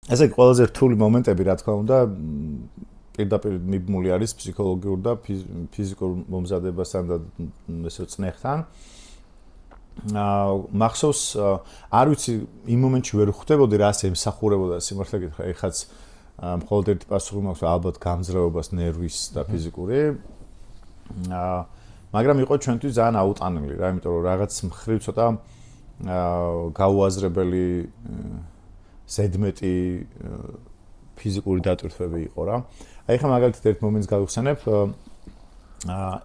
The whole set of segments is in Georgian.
ესე იგი ყველაზე რთული მომენტები, რა თქმა უნდა, პირდაპირ მიბმული არის ფსიქოლოგიურ და ფიზიკურ მომზადებასთან და ესე წნეხთან. მახსოვს, არ ვიცი, იმ მომენტში ვერ ხვდებოდი რას ემსახურებოდა სიმართლე გითხრა, ეხაც მხოლოდ ერთი პასუხი მაქვს, ალბათ გამძლეობას ნერვის და ფიზიკური. მაგრამ იყო ჩვენთვის ძალიან აუტანელი რა, იმიტომ რომ რაღაც მხრივ ცოტა გაუაზრებელი ზედმეტი ფიზიკური დატვირთვები იყო რა. აი ხა მაგალითად ერთ მომენტს გავიხსენებ,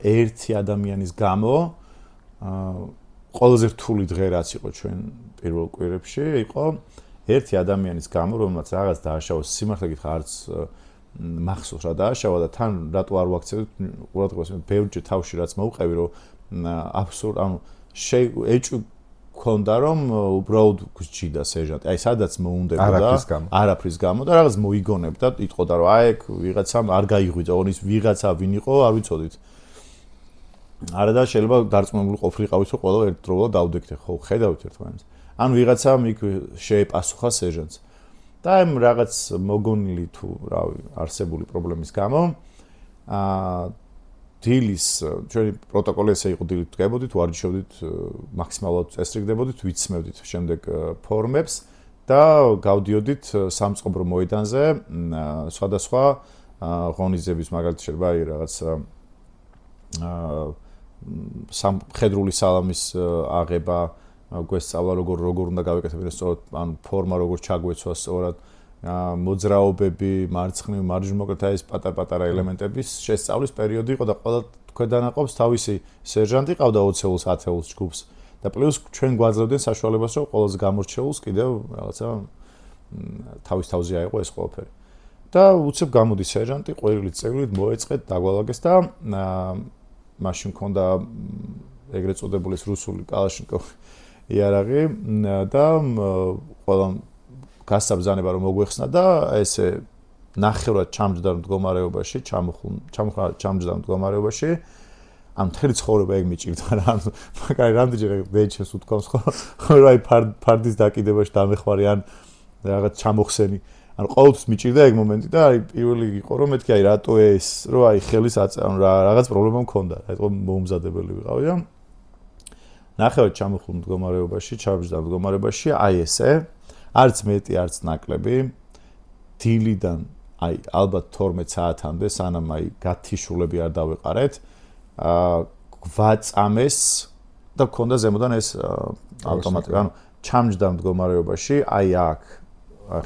ერთი ადამიანის გამო ყველაზე რთული დღე რაც იყო ჩვენ პირველ კვირებში, იყო ერთი ადამიანის გამო, რომელმაც რაღაც დააშავა, სიმართლე გითხრა, არც მახსოვს რა დააშავა და თან რატო არ ვაქცევდით, ყურადღებას ბევრჯერ თავში რაც მოვყევი, რომ აბსურდ, ანუ ეჭვი ქონდა რომ უბრალოდ გჯიდა სერჟანტი. აი სადაც მოუნდებოდა არაფრის გამო და რაღაც მოიგონებდა, იტყოდა რომ აი ვიღაცამ არ გაიღვიძა, ონის ვიღაცა ვინ იყო, არ ვიცოდით. არა და შეიძლება დარწმუნებული ყოფილიყავით რომ ყველა ერთდროულად დავდექთე, ხო, ხედავთ ერთმანეთს. ან ვიღაცამ იქ შეეპასუხა სერჟანტს. და ამ რაღაც მოგონილი თუ რავი, არსებული პრობლემის გამო დილის ჩვენი პროტოკოლი ესე იყო, დილით დგებოდით, ვარჯიშობდით, მაქსიმალურად წესრიგდებოდით, ვიცმევდით შემდეგ ფორმებს და გავდიოდით სამწყობრო მოედანზე, სხვადასხვა ღონისძიების მაგალითად შეიძლება რაღაც სამხედრული სალამის აღება, გვესწავლა როგორ უნდა გავეკეთებინოს სწორად, ანუ ფორმა როგორ ჩაგვეცვა სწორად, მოძრაობები, მარცხნივ, მარჯვნივ, მოკლედ ეს პატარ-პატარა ელემენტების შესწავლის პერიოდი იყო და ყველა ქვედანაყოფს თავისი სერჟანტი ყავდა 20-ს, 10-ს ჯგუფს და პლუს ჩვენ გვაძლევდნენ საშუალებას, რომ ყველაზე გამორჩეულს კიდევ რაღაცა თავის თავზე აიყო ეს ყველაფერი. და უცებ გამოდის სერჟანტი, ყვირილით წევრით მოეწყეთ, დაგვალაგეს და მაშინ მქონდა ეგრეთ წოდებული რუსული კალაშნიკოვი იარაღი და ყველა გასაბრძანება რომ მოგვეხსნა და ესე ნახევრად ჩამჯდარ მდგომარეობაში, ჩამჯდარ მდგომარეობაში, ამ მთელი ცხოვრება ეგ მიჭირდა რა, ანუ მაგარი რამდენჯერ დეჩეს უთქვამს ხო, რომ აი ფარდის დაკიდებაში დამეხმარი ან რაღაც ჩამოხსენი, ანუ ყოველთვის მიჭირდა ეგ მომენტი და აი პირველი იყო რომ მეთქი აი რატო ეს, რომ აი ხელის ანუ რაღაც პრობლემა მქონდა, აი თქო მოუმზადებელი ვიყავი და ნახევრად ჩამოხსნილ მდგომარეობაში, ჩამჯდარ მდგომარეობაში, აი ესე არც მეტი, არც ნაკლები, დილიდან, აი, ალბათ 12 საათამდე, სანამ აი გათიშულები არ დავეყარეთ, გვაწამეს და მქონდა ზემოდან ეს ავტომატი, ანუ ჩამჯდარ მდგომარეობაში, აი აქ,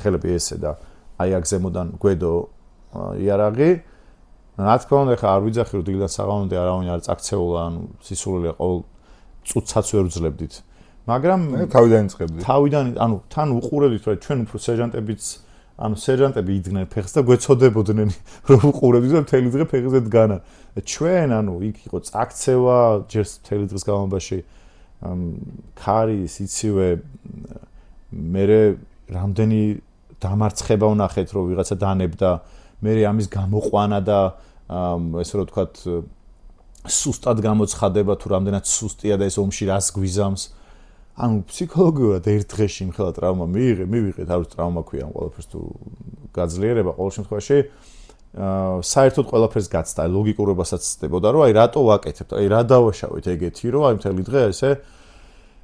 ხელები ესე და აი აქ ზემოდან გვედო იარაღი, რა თქმა უნდა, ხა არ ვიძახი, რომ დილიდან საღამომდე არავინ არ წაქცეულა, ანუ სისულელია ყოველ წუთსაც ვერ ვძლებდით. მაგრამ თავიდან იწყებდი. თავიდან, ანუ თან უყურებდით, რომ ჩვენ უფრო სერჟანტებიც, ანუ სერჟანტები იდგნენ ფეხს და გვეცოდებოდნენ, რომ უყურებდით და მთელი დღე ფეხზე დგანან. ჩვენ, ანუ იქ იყო წაქცევა, ჯერ მთელი დღის განმავლობაში ქარი, სიცივე, მე რამდენი დამარცხება ვნახეთ, რომ ვიღაცა დანებდა, მე ამის გამოყვანა და ესე რომ ვთქვათ, სუსტად გამოცხადება თუ რამდენად სუსტია და ეს ომში რას გვიზამს. ანუ ფსიქოლოგიურად ერთ დღეში იმხელა ტრავმა მივიღეთ, არ ვიცი ტრავმა ქვია ამ ყველაფერს თუ გაძლიერება, ყოველ შემთხვევაში საერთოდ ყველაფერს გაცდა, ლოგიკურობასაც ცდებოდა, რომ აი რატო ვაკეთებთ, აი რა დავაშავეთ ეგეთი, რომ აი მთელი დღე ესე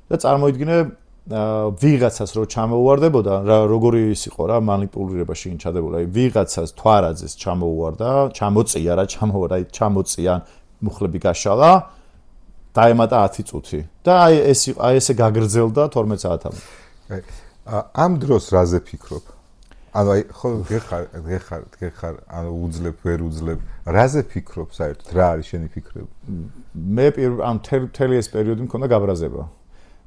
და წარმოიდგინე ვიღაცას რო ჩამოუვარდებოდა, როგორი ის იყო რა, манипуლირება შინ ჩადებოდა, აი ვიღაცას თვარაძეს ჩამოუვარდა, ჩამოწია რა, ჩამოწია, მუხლები გაშალა დაემატა 10 წუთი და აი ესე გაგრძელდა 12 საათამდე. ამ დროს რაზე ფიქრობ? ანუ აი ხო გეხარ, ანუ უძლებ, ვერ უძლებ. რაზე ფიქრობ საერთოდ? რა არის შენი ფიქრები? მე ამ მთელი ეს პერიოდი მქონდა გაბრაზება.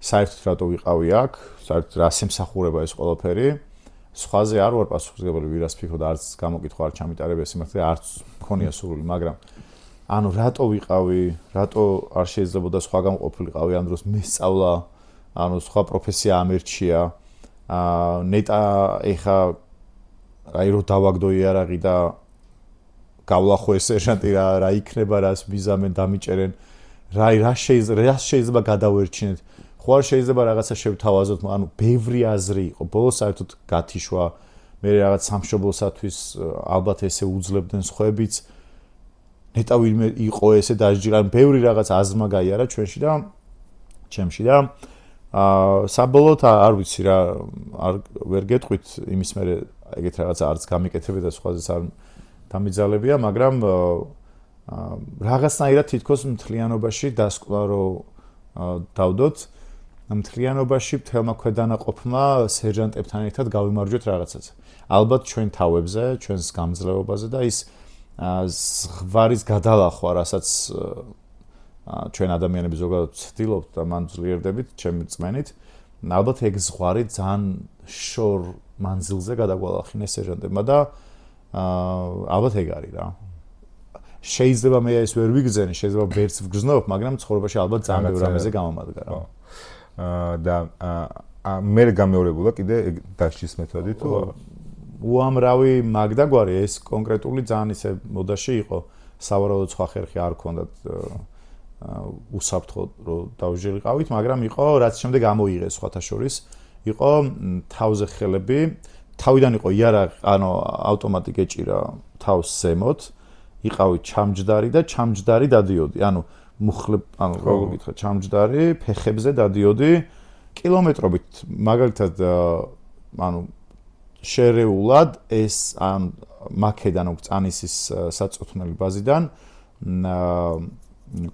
საერთოდ რატო ვიყავი აქ? საერთოდ რას ემსახურება ეს ყველაფერი? სხვაზე არ ვარ პასუხისმგებელი, ვირას ფიქრობ და არც გამოკითხვა არ ჩამიტარებია სიმართლე, არც მქონია სურვილი, მაგრამ ანუ რატო ვიყავი, რატო არ შეიძლებოდა სხვაგან ყოფილიყავი ამ დროს მესწავლა, ანუ სხვა პროფესია ამერჩია. ნეტა ეხა აი რო დავაგდო იარაღი და გავლახო ეს სერჟანტი რა იქნება, რას მიზამენ, დამიჭერენ. რა შეიძლება გადავერჩინეთ. ხო არ შეიძლება რაღაცა შევთავაზოთ, ანუ ბევრი აზრი იყო. ბოლოს საერთოდ გათიშვა მე რაღაც სამშობლოსათვის ალბათ ესე უძლებდნენ სხვაებიც ნეტა ვინმე იყო ესე დაჟჯირა ბევრი რაღაც აზმა გაიარა ჩვენში და ჩემში და საბოლოოდ არ ვიცი რა არ ვერ გეტყვით იმის მერე ეგეთ რაღაც არც გამიკეთებია და სხვაზეც არ დამიძალებია მაგრამ რაღაცნაირად თითქოს მთლიანობაში დასკვნა რომ დავდოთ მთლიანობაში მთელმა ქვედანაყოფმა სერჟანტებთან ერთად გავიმარჯვეთ რაღაცას ალბათ ჩვენ თავებზე ჩვენს გამძლეობაზე და ის ზღვარის გადალახვა რასაც ჩვენ ადამიანები ზოგადად ვცდილობთ და მან ძლიერდებით ჩემი წმენით ალბათ ეგ ზღვარი ძალიან შორ მანძილზე გადაგვალახინეს სერჟანტებმა და ალბათ ეგ არის რა შეიძლება მე ეს ვერ ვიგზენი შეიძლება ვერც ვგზნობ მაგრამ ცხოვრებაში ალბათ ძალიან ბევრ რამეზე გამომადგა რა და მე გამეორებულა კიდე დასჯის მეთოდი თუ უამრავი მაგდაგვარი ეს კონკრეტული ძალიან ისე მოდაში იყო სავარაუდოდ სხვა ხერხი არ ქონდათ უსაფრთხო რომ დავჟილიყავით მაგრამ იყო რაც შემდეგ ამოიღეს სხვათა შორის იყო თავზე ხელები თავიდან იყო იარაღი ანუ ავტომატი გეჭირა თავს ზემოთ იყავით ჩამჯდარი და ჩამჯდარი დადიოდი ანუ მუხლებ ანუ როგორ გითხრა ჩამჯდარი ფეხებზე დადიოდი კილომეტრობით მაგალითად ანუ შერეულად ეს ან მაქედან უკწანისის საწუთვნელი ბაზიდან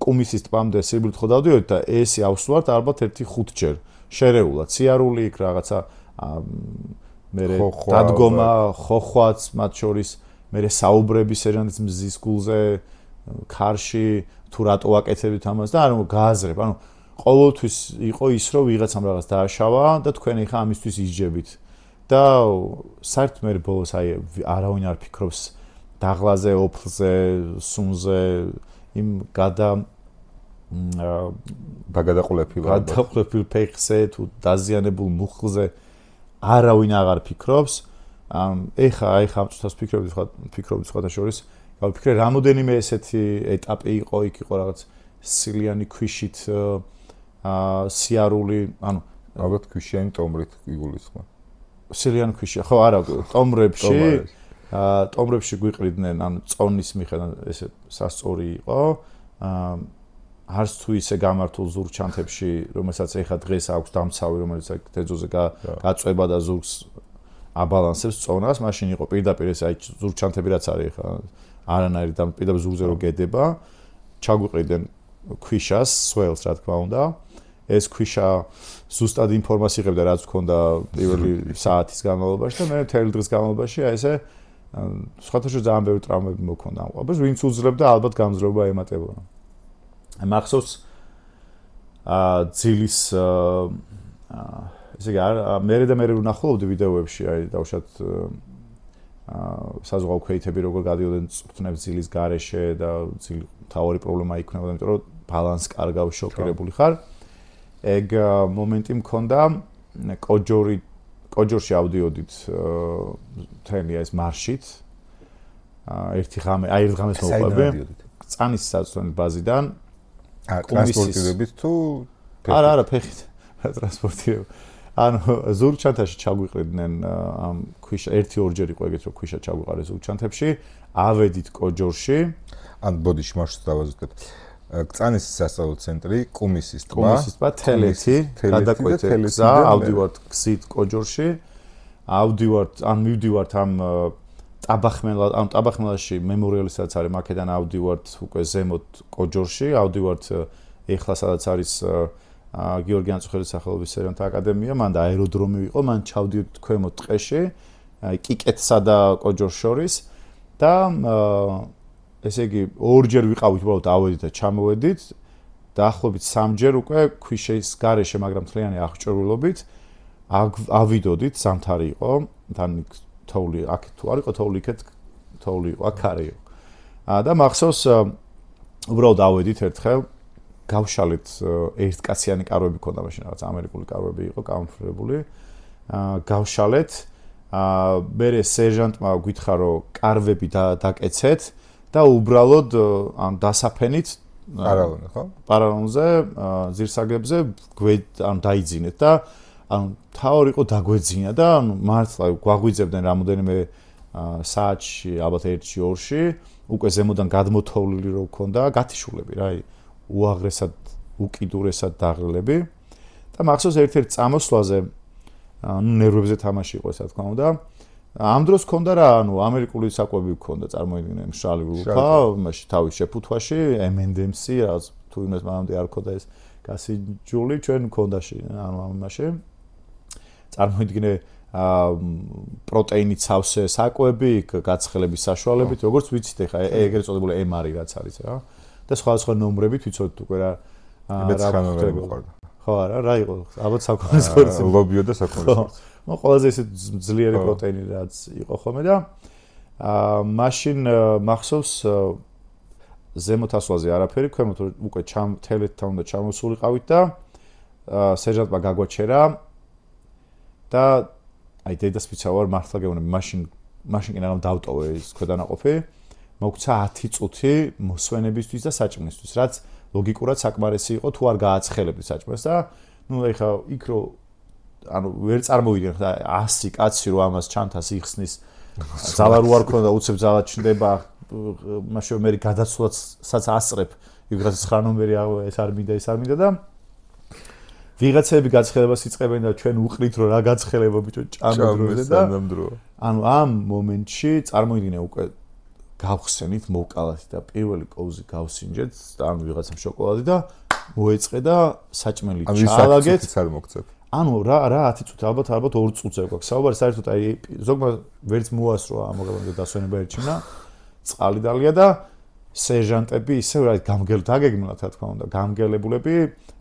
კუმისის ტბამდე სიბრით ხო დავდიოდით და ესი ავსვართ ალბათ 1-5 ჯერ შერეულად სიარული იქ რაღაცა მერე დადგომა ხოხვაც მათ შორის მერე საუბრები სერჟანტის მზის გულზე ქარში თუ რატო აკეთებთ ამას და ანუ გააზრებ ანუ ყოველთვის იყო ის რომ ვიღაცამ რაღაც დააშავა და თქვენ ეხა ამისთვის ისჯებით და საერთოდ მე ბოლოს აი არავინ არ ფიქრობს დაღლაზე, ოფლზე, სუნზე იმ გადაყოლეფილ ფეხზე თუ დაზიანებულ მუხლზე არავინ აღარ ფიქრობს. ეხა ამ წუთას ფიქრობთ სხვათა შორის. გავიფიქრე რამოდენიმე ესეთი ეტაპი იყო, იქ იყო რაღაც სილიანი ქვიშით სიარული, ანუ ალბათ ქვიშიანი ტომრით იგულისხმება. სილიანი ქვიშია, ხო არა, ტომრებში გვიყრიდნენ, ანუ წონის მიხედვით ესე სასწორი იყო. არც თუ ისე გამართულ ზურგჩანთებში, რომელსაც ეხა დღეს აქვს დამცავი, რომელიც თეძოზე გაწვება და ზურგს აბალანსებს წონას, მაშინ იყო პირდაპირ ეს აი ზურგჩანთები რაც არის ეხა არანაირი და პირდაპირ ზურგზე რო გედება, ჩაგვიყრიდნენ ქვიშას, სველს რა თქმა უნდა. ეს ქვიშა ზუსტად ინფორმაციას იღებდა რაც გქონდა პირველი საათის განმავლობაში და მე მთელი დღის განმავლობაში აი ესე სხვათა შორის ძალიან ბევრი ტრავმები მოქონდა ამ ყოფას, ვინც უძლებდა ალბათ გამძლეობა ემატებოდა. მახსოვს ძილის ესე იგი მე ვნახულობდი ვიდეოებში აი დავშად საზღვაო ქვეითები როგორ გადიოდნენ წვრთნებს ძილის გარეშე და ძილი თავი პრობლემა იქნებოდა, იმიტომ რომ ბალანს კარგავ შოკირებული ხარ. ეგ მომენტი მქონდა კოჯორში ავდიოდით თემი ეს მარშით ერთი ღამეს მოვყვები წანის საწვდომი ბაზიდან ტრანსპორტირებით თუ არა ფეხით ტრანსპორტირება ანუ ზურგჩანთაში ჩაგვიყრიდნენ ამ ქვიშა 1-2 ჯერ იყო ეგეთ რომ ქვიშა ჩაგვიყარეს ზურგჩანთებში ავედით კოჯორში ან ბოდიში მარშრუტს დავაზუსტებ კწანის სასწავლო ცენტრი კუმისის ტბა თელეთი გადაკვეთე გზა ავდივართ გზით კოჯორში ავდივართ ან მივდივართ ამ ტაბახმელაში მემორიალისაც არის მაქედან ავდივართ უკვე ზემოთ კოჯორში ავდივართ ეხლა სადაც არის გიორგი ანწუხელის სახელობის სერჟანტთა აკადემია მან და აეროდრომი იყო მან ჩავდივართ ქვემოთ ტყეში კიკეთსა და კოჯორს შორის და ესე იგი ორჯერ ვიყავით უბრალოდ ავედით და ჩამოვედით დაახლოებით 3 ჯერ უკვე ქვიშის გარეშე მაგრამ მთლიანი აღჭურვილობით ავიდოდით ზამთარი იყო თან თოვლი აქ თუ არ იყო თოვლი იქეთ თოვლი იყო აქ არ იყო და მახსოვს უბრალოდ ავედით ერთხელ გავშალეთ ერთკაციანი კარვები ქონდა მაშინ რაღაც ამერიკული კარვები იყო გამოფრებული გავშალეთ მე სერჟანტმა გითხრა რომ კარვები დაკეცეთ და უბრალოდ ან დასაფენით პარალონზე ხო? პარალონზე ძირსაგებზე ან დაიძინეთ და ანუ თავი იყო დაგვეძინა და ანუ მართლა გვაგვიძებდნენ რამოდენიმე საათში, ალბათ 1-ში, 2-ში, უკვე ზემოდან გადმოთოვლილი რო ქონდა, გათიშულები რა, უაღრესად, უკიდურესად დაღლილები. და მახსოვს ერთ-ერთ წამოსვლაზე, ანუ ნერვებზე თამაში იყო, რა თქმა უნდა. ამ დროს ქონდა რა, ანუ ამერიკული საკვები ქონდა, წარმოიდგინე, მშრალი გლუქა, მაშინ თავის შეფუთვაში, M&M-ი, რაღაც თუ იმას მანამდე არ ქონდა ეს გასიჯული, ჩვენ ქონდაში, ანუ ამაში. წარმოიდგინე პროტეინით სავსე საკვები, გაცხელების საშუალებით, როგორც ვიცით ახლა, ეგრეთ წოდებული MRI რაც არის რა. და სხვა ნომრებით ვიცოდით უკვე რა ხდება. ხო არა, რა იყო? ალბათ საქონლის ხორცი. ლობიო და საქონლის ხორცი. ნუ ყველაზე ესე ძლიერი პროტეინი რაც იყო ხოლმე და მაშინ მახსოვს ზემოთ ასვლაზე არაფერი, ქვემოთ უკვე თელეთთან უნდა ჩამოსულიყავით და სერჟანტმა გაგვაჩერა და აი დედასპიცა ვარ მართლა გეუბნები, მაშინ კი რამ დავტოვე ეს ქვედანაყოფი. მოგცა 10 წუთი მოსვენებისთვის და საჭმელისთვის, რაც ლოგიკურად საკმარისი იყო თუ არ გააცხელებდი საჭმელს და ნუ ეხა იქ რო ანუ ვერ წარმოვიდგენ ხა 100 კაცი რო ამას ჩანთას იხსნის ძალა რო არ ქონდა უცებ ძალა ჩნდება მაშინ მე გადაცვლასაც ასწრებ ვიღაცის ხრანომერი ეს არ მინდა ეს არ მინდა და ვიღაცები გაცხელებას იწყებენ და ჩვენ უყრით რომ რა გაცხელება ბიჭო ჭამდროზე და ანუ ამ მომენტში წარმოიდგინე უკვე გავხსენით მოვკალათ და პირველი კოვზი გავსინჯეთ და ანუ ვიღაცამ შოკოლადი და მოეწყე და საჭმელი ჩაალაგეთ არ მოგწევ ანუ რა 10 წუთი ალბათ 2 წუთზე გვაქვს საუბარი საერთოდ აი ზოგმა ვერც მოასწრო ამ მოგებამდე დასვენება ერჩინა წყალი დალია და სერჟანტები ისევ რა გამგელდაგეგმნათ რა თქმა უნდა გამგელებულები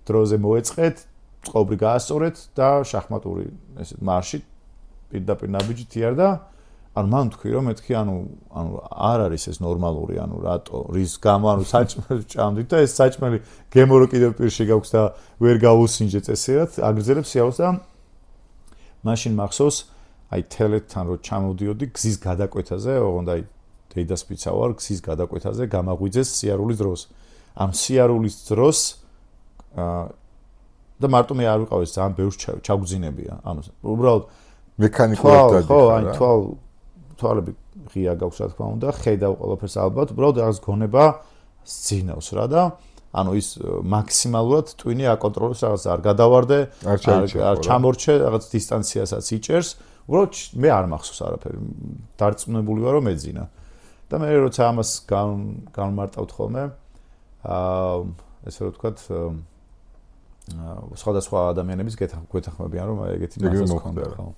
დროზე მოეწყეთ წყობრი გაასწორეთ და შახმატური ესე მარში პირდაპირ ნაბიჯით იარ და ანუ მან თქვი რომ მეთქი ანუ არ არის ეს ნორმალური ანუ რატო რის გამო ანუ საჭმელი ჭამდით და ეს საჭმელი გემო რო კიდევ პირში გაქვს და ვერ გაუსინჯე წესიერად აგრძელებს სიაოს და მაშინ მახსოვს აი თელეთთან რო ჩამოდიოდი გზის გადაკვეთაზე ოღონდ აი დედასპიცა ვარ გზის გადაკვეთაზე გამაღვიძეს სიარულის დროს ამ სიარულის დროს და მარტო მე არ ვიყავ ეს ძალიან ბევრს ჩაგუძინებია ანუ უბრალოდ მექანიკურად ხო აი თვალები ღია გაქვს რა თქმა უნდა ხედავ ყველაფერს ალბათ უბრალოდ რაღაც გონება სძინავს რა და ანუ ის მაქსიმალურად ტვინი აკონტროლებს რაღაც არ გადავარდე არ ჩამორჩე რაღაც დისტანციასაც იჭერს უბრალოდ მე არ მახსოვს არაფერი დარწმუნებული ვარ რომ ეძინა და მე როცა ამას განმარტავთ ხოლმე ესე რომ ვთქვათ სხვადასხვა ადამიანების გეთანხმებიან რომ ეგეთი ნაცვლად ხონდა ხო